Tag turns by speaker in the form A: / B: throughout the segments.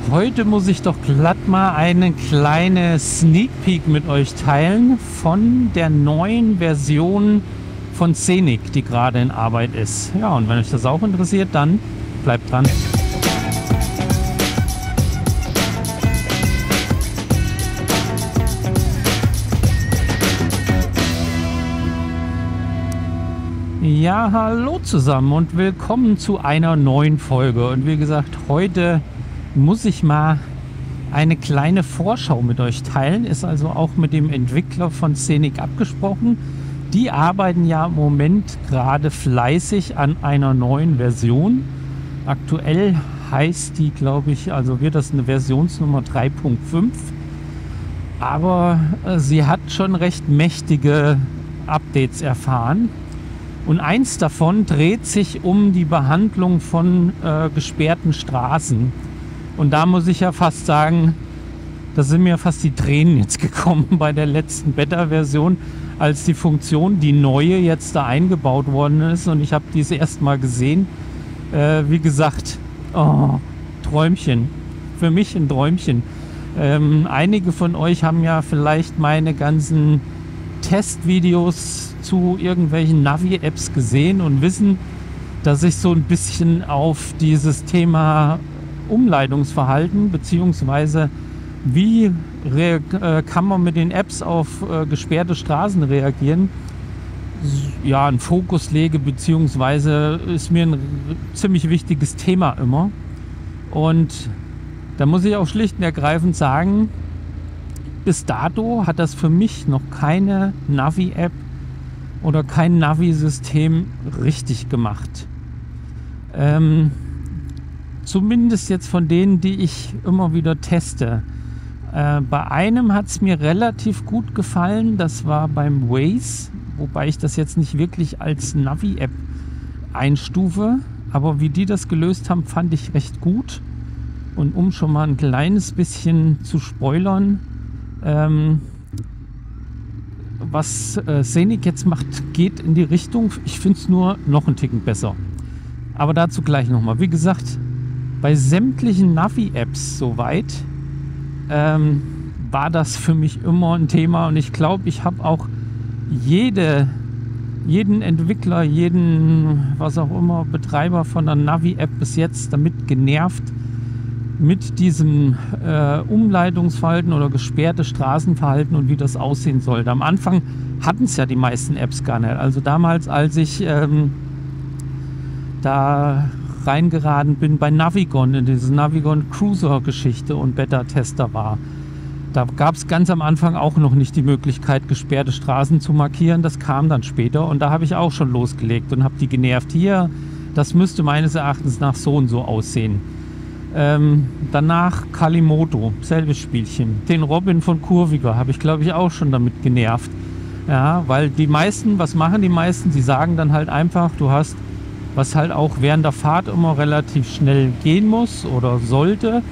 A: Heute muss ich doch glatt mal eine kleine Sneak Peek mit euch teilen von der neuen Version von Scenic, die gerade in Arbeit ist. Ja, und wenn euch das auch interessiert, dann bleibt dran. Ja, hallo zusammen und willkommen zu einer neuen Folge. Und wie gesagt, heute muss ich mal eine kleine Vorschau mit euch teilen. Ist also auch mit dem Entwickler von Scenic abgesprochen. Die arbeiten ja im Moment gerade fleißig an einer neuen Version. Aktuell heißt die, glaube ich, also wird das eine Versionsnummer 3.5. Aber sie hat schon recht mächtige Updates erfahren. Und eins davon dreht sich um die Behandlung von gesperrten Straßen. Und da muss ich ja fast sagen, da sind mir fast die Tränen jetzt gekommen bei der letzten Beta-Version, als die Funktion, die neue, jetzt da eingebaut worden ist. Und ich habe diese erst mal gesehen. Wie gesagt, oh, Träumchen. Für mich ein Träumchen. Einige von euch haben ja vielleicht meine ganzen Testvideos zu irgendwelchen Navi-Apps gesehen und wissen, dass ich so ein bisschen auf dieses Thema Umleitungsverhalten beziehungsweise wie kann man mit den Apps auf gesperrte Straßen reagieren, ja, einen Fokus lege, beziehungsweise ist mir ein ziemlich wichtiges Thema immer. Und da muss ich auch schlicht und ergreifend sagen, bis dato hat das für mich noch keine Navi-App oder kein Navi-System richtig gemacht. Zumindest jetzt von denen, die ich immer wieder teste. Bei einem hat es mir relativ gut gefallen, das war beim Waze, wobei ich das jetzt nicht wirklich als Navi-App einstufe, aber wie die das gelöst haben, fand ich recht gut. Und um schon mal ein kleines bisschen zu spoilern, was Scenic jetzt macht, geht in die Richtung, ich finde es nur noch einen Ticken besser. Aber dazu gleich nochmal. Wie gesagt, bei sämtlichen Navi-Apps soweit war das für mich immer ein Thema. Und ich glaube, ich habe auch jeden Entwickler, jeden, was auch immer, Betreiber von einer Navi-App bis jetzt damit genervt, mit diesem Umleitungsverhalten oder gesperrte Straßenverhalten und wie das aussehen sollte. Am Anfang hatten es ja die meisten Apps gar nicht. Also damals, als ich da reingeraten bin bei Navigon, in diese Navigon Cruiser Geschichte und Beta-Tester war, da gab es ganz am Anfang auch noch nicht die Möglichkeit, gesperrte Straßen zu markieren. Das kam dann später und da habe ich auch schon losgelegt und habe die genervt. Hier, das müsste meines Erachtens nach so und so aussehen. Danach Kalimoto, selbes Spielchen. Den Robin von Kurviger habe ich, glaube ich, auch schon damit genervt. Ja, weil die meisten, was machen die meisten? Sie sagen dann halt einfach, du hast, was halt auch während der Fahrt immer relativ schnell gehen muss oder sollte,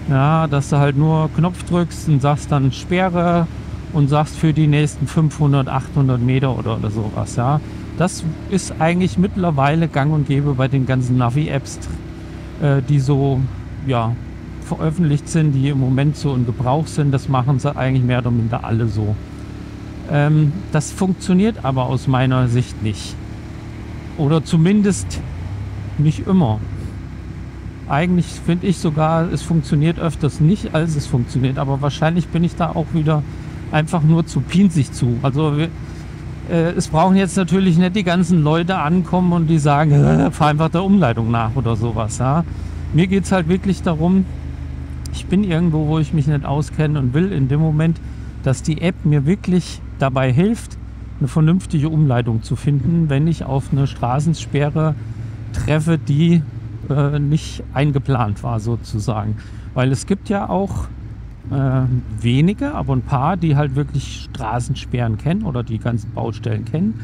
A: ja, dass du halt nur Knopf drückst und sagst dann Sperre und sagst für die nächsten 500, 800 Meter oder sowas. Ja. Das ist eigentlich mittlerweile gang und gäbe bei den ganzen Navi-Apps, die so, ja, veröffentlicht sind, die im Moment so in Gebrauch sind. Das machen sie eigentlich mehr oder minder alle so. Das funktioniert aber aus meiner Sicht nicht. Oder zumindest nicht immer. Eigentlich finde ich sogar, es funktioniert öfters nicht, als es funktioniert. Aber wahrscheinlich bin ich da auch wieder einfach nur zu pinzig zu. Also es brauchen jetzt natürlich nicht die ganzen Leute ankommen und die sagen, fahr einfach der Umleitung nach oder sowas. Ja. Mir geht es halt wirklich darum, ich bin irgendwo, wo ich mich nicht auskenne und will in dem Moment, dass die App mir wirklich dabei hilft, eine vernünftige Umleitung zu finden, wenn ich auf eine Straßensperre treffe, die nicht eingeplant war sozusagen. Weil es gibt ja auch wenige, aber ein paar, die halt wirklich Straßensperren kennen oder die ganzen Baustellen kennen,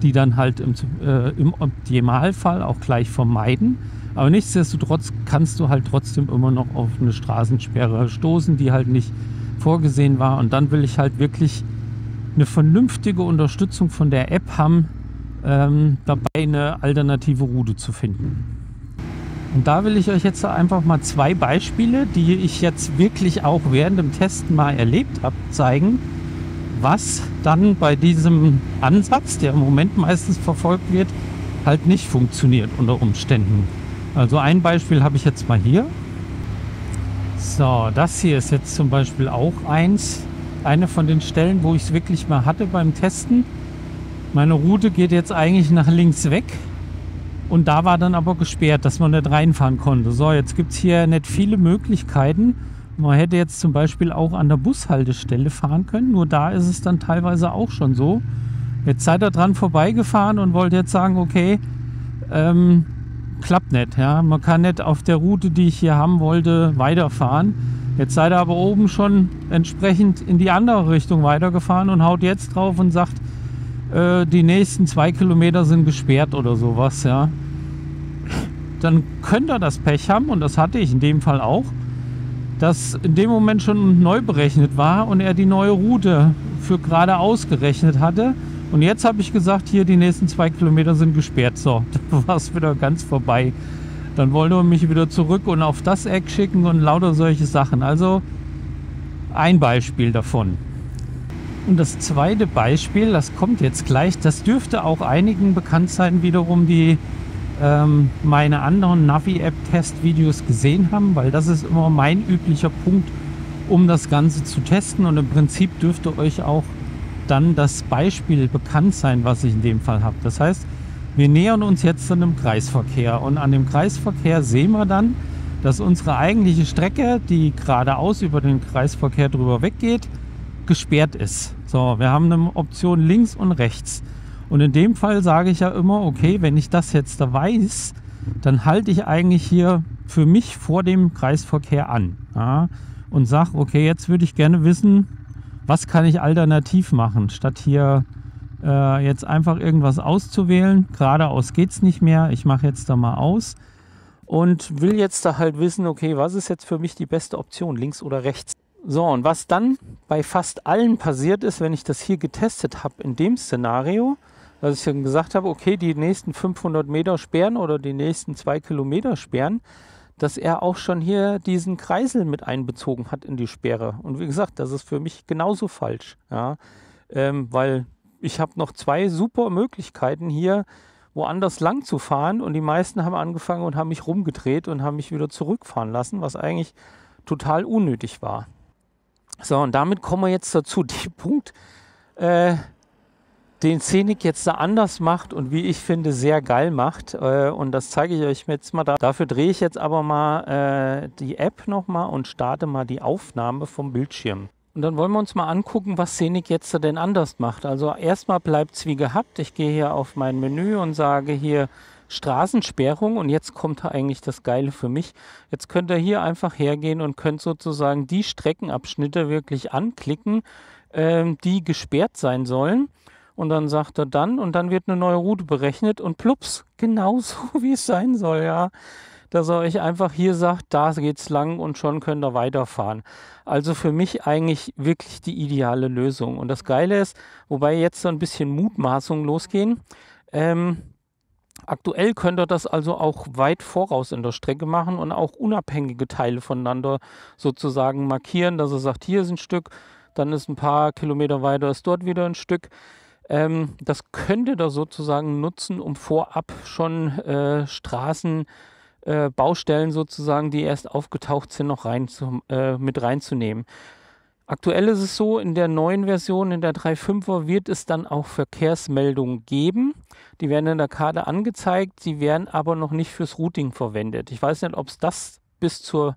A: die dann halt im Optimalfall auch gleich vermeiden. Aber nichtsdestotrotz kannst du halt trotzdem immer noch auf eine Straßensperre stoßen, die halt nicht vorgesehen war. Und dann will ich halt wirklich eine vernünftige Unterstützung von der App haben, dabei eine alternative Route zu finden. Und da will ich euch jetzt einfach mal 2 Beispiele, die ich jetzt wirklich auch während dem Testen mal erlebt habe, zeigen, was dann bei diesem Ansatz, der im Moment meistens verfolgt wird, halt nicht funktioniert unter Umständen. Also ein Beispiel habe ich jetzt mal hier. So, das hier ist jetzt zum Beispiel auch eine von den Stellen, wo ich es wirklich mal hatte beim Testen. Meine Route geht jetzt eigentlich nach links weg und da war dann aber gesperrt, dass man nicht reinfahren konnte. So, jetzt gibt es hier nicht viele Möglichkeiten. Man hätte jetzt zum Beispiel auch an der Bushaltestelle fahren können, nur da ist es dann teilweise auch schon so. Jetzt seid ihr dran vorbeigefahren und wollt jetzt sagen, okay, klappt nicht. Ja? Man kann nicht auf der Route, die ich hier haben wollte, weiterfahren. Jetzt seid ihr aber oben schon entsprechend in die andere Richtung weitergefahren und haut jetzt drauf und sagt, die nächsten 2 Kilometer sind gesperrt oder sowas. Ja? Dann könnt ihr das Pech haben, und das hatte ich in dem Fall auch, dass in dem Moment schon neu berechnet war und er die neue Route für geradeaus gerechnet hatte. Und jetzt habe ich gesagt, hier die nächsten 2 Kilometer sind gesperrt. So, da war es wieder ganz vorbei. Dann wollte er mich wieder zurück und auf das Eck schicken und lauter solche Sachen. Also ein Beispiel davon. Und das zweite Beispiel, das kommt jetzt gleich, das dürfte auch einigen bekannt sein, wiederum, die meine anderen Navi-App-Test-Videos gesehen haben, weil das ist immer mein üblicher Punkt, um das Ganze zu testen. Und im Prinzip dürfte euch auch dann das Beispiel bekannt sein, was ich in dem Fall habe. Das heißt, wir nähern uns jetzt an einem Kreisverkehr und an dem Kreisverkehr sehen wir dann, dass unsere eigentliche Strecke, die geradeaus über den Kreisverkehr drüber weggeht, gesperrt ist. So, wir haben eine Option links und rechts. Und in dem Fall sage ich ja immer, okay, wenn ich das jetzt da weiß, dann halte ich eigentlich hier für mich vor dem Kreisverkehr an. Ja, und sage, okay, jetzt würde ich gerne wissen, was kann ich alternativ machen, statt hier jetzt einfach irgendwas auszuwählen. Geradeaus geht es nicht mehr. Ich mache jetzt da mal aus und will jetzt da halt wissen, okay, was ist jetzt für mich die beste Option, links oder rechts. So, und was dann bei fast allen passiert ist, wenn ich das hier getestet habe in dem Szenario, dass ich dann gesagt habe, okay, die nächsten 500 Meter sperren oder die nächsten 2 Kilometer sperren, dass er auch schon hier diesen Kreisel mit einbezogen hat in die Sperre. Und wie gesagt, das ist für mich genauso falsch, ja, weil ich habe noch 2 super Möglichkeiten hier woanders lang zu fahren und die meisten haben angefangen und haben mich rumgedreht und haben mich wieder zurückfahren lassen, was eigentlich total unnötig war. So, und damit kommen wir jetzt dazu, den Punkt, den Scenic jetzt da anders macht und wie ich finde sehr geil macht, und das zeige ich euch jetzt mal. Dafür drehe ich jetzt aber mal die App nochmal und starte mal die Aufnahme vom Bildschirm. Und dann wollen wir uns mal angucken, was Scenic jetzt da denn anders macht. Also erstmal bleibt es wie gehabt. Ich gehe hier auf mein Menü und sage hier Straßensperrung, und jetzt kommt eigentlich das Geile für mich. Jetzt könnt ihr hier einfach hergehen und könnt sozusagen die Streckenabschnitte wirklich anklicken, die gesperrt sein sollen. Und dann sagt er dann, und dann wird eine neue Route berechnet und plups, genauso wie es sein soll, ja. Dass er euch einfach hier sagt, da geht's lang und schon könnt ihr weiterfahren. Also für mich eigentlich wirklich die ideale Lösung. Und das Geile ist, wobei jetzt so ein bisschen Mutmaßungen losgehen, aktuell könnt ihr das also auch weit voraus in der Strecke machen und auch unabhängige Teile voneinander sozusagen markieren, dass er sagt, hier ist ein Stück, dann ist ein paar Kilometer weiter, ist dort wieder ein Stück. Das könnt ihr da sozusagen nutzen, um vorab schon Straßen, Baustellen sozusagen, die erst aufgetaucht sind, noch mit reinzunehmen. Aktuell ist es so, in der neuen Version, in der 3.5er, wird es dann auch Verkehrsmeldungen geben. Die werden in der Karte angezeigt, die werden aber noch nicht fürs Routing verwendet. Ich weiß nicht, ob es das bis zur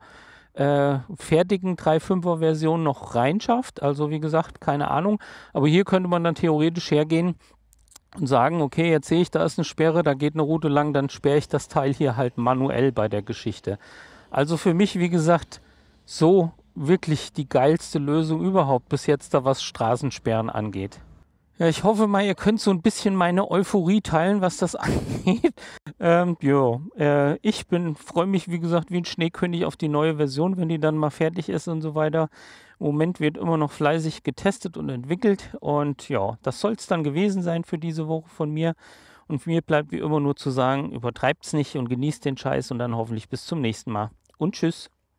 A: fertigen 3.5er Version noch reinschafft. Also wie gesagt, keine Ahnung. Aber hier könnte man dann theoretisch hergehen und sagen, okay, jetzt sehe ich, da ist eine Sperre, da geht eine Route lang, dann sperre ich das Teil hier halt manuell bei der Geschichte. Also für mich, wie gesagt, so wirklich die geilste Lösung überhaupt bis jetzt, da was Straßensperren angeht. Ja, ich hoffe mal, ihr könnt so ein bisschen meine Euphorie teilen, was das angeht. Ich freue mich, wie gesagt, wie ein Schneekönig auf die neue Version, wenn die dann mal fertig ist und so weiter. Im Moment wird immer noch fleißig getestet und entwickelt. Und ja, das soll es dann gewesen sein für diese Woche von mir. Und mir bleibt wie immer nur zu sagen, übertreibt's nicht und genießt den Scheiß und dann hoffentlich bis zum nächsten Mal. Und tschüss.